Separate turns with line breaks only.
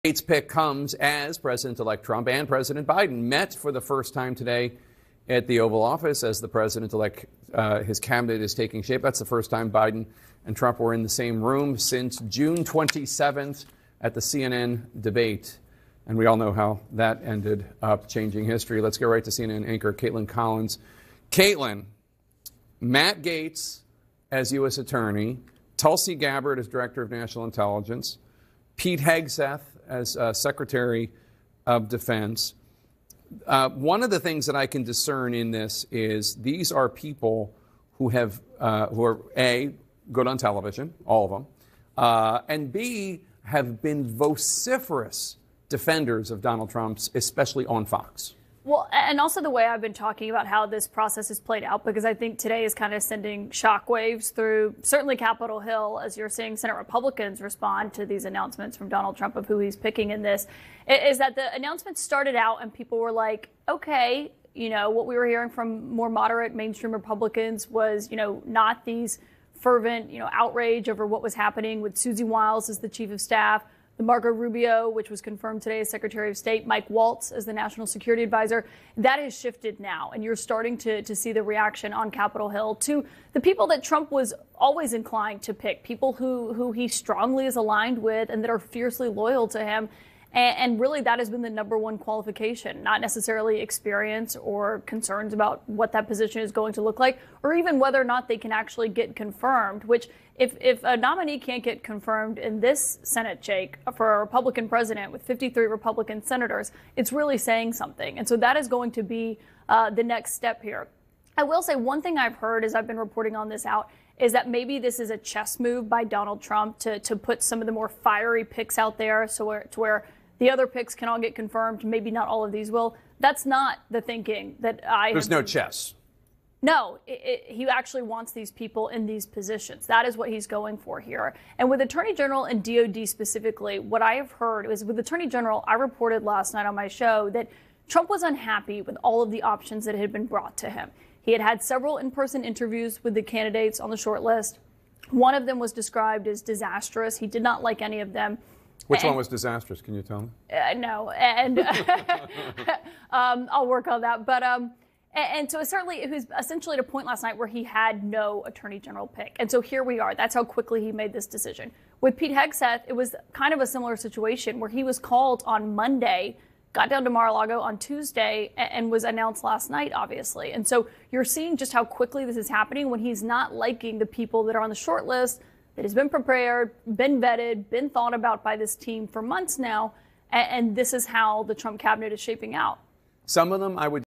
Gaetz pick comes as President-elect Trump and President Biden met for the first time today at the Oval Office as the President-elect, his cabinet is taking shape. That's the first time Biden and Trump were in the same room since June 27th at the CNN debate. And we all know how that ended up changing history. Let's go right to CNN anchor Kaitan Collins. Kaitlin, Matt Gaetz as U.S. Attorney, Tulsi Gabbard as Director of National Intelligence, Pete Hegseth as Secretary of Defense. One of the things that I can discern in this is these are people who are A, good on television, all of them, and B, have been vociferous defenders of Donald Trump's, especially on Fox.
Well, and also the way I've been talking about how this process has played out, because I think today is kind of sending shockwaves through certainly Capitol Hill as you're seeing Senate Republicans respond to these announcements from Donald Trump of who he's picking in this, is that the announcements started out and people were like, okay, what we were hearing from more moderate mainstream Republicans was, not these fervent, outrage over what was happening with Susie Wiles as the chief of staff, the Marco Rubio, which was confirmed today as Secretary of State, Mike Waltz as the National Security Advisor. That has shifted now, and you're starting to see the reaction on Capitol Hill to the people that Trump was always inclined to pick, people who he strongly is aligned with and that are fiercely loyal to him. And really, that has been the number one qualification, not necessarily experience or concerns about what that position is going to look like, or even whether or not they can actually get confirmed, which if a nominee can't get confirmed in this Senate, Jake, for a Republican president with 53 Republican senators, it's really saying something. And so that is going to be the next step here. I will say one thing I've heard as I've been reporting on this out is that maybe this is a chess move by Donald Trump to put some of the more fiery picks out there to where the other picks can all get confirmed. Maybe not all of these will. That's not the thinking that
There's no chess.
No, he actually wants these people in these positions. That is what he's going for here. And with Attorney General and DOD specifically, what I have heard is with Attorney General, I reported last night on my show that Trump was unhappy with all of the options that had been brought to him. He had several in-person interviews with the candidates on the short list. One of them was described as disastrous. He did not like any of them.
Which one was disastrous? Can you tell me?
No, and I'll work on that. But and so certainly it was essentially at a point last night where he had no attorney general pick. And so here we are. That's how quickly he made this decision. With Pete Hegseth, it was kind of a similar situation where he was called on Monday, got down to Mar-a-Lago on Tuesday, and was announced last night, obviously. And so you're seeing just how quickly this is happening when he's not liking the people that are on the short list that has been prepared, been vetted, been thought about by this team for months now. And this is how the Trump cabinet is shaping out.
Some of them I would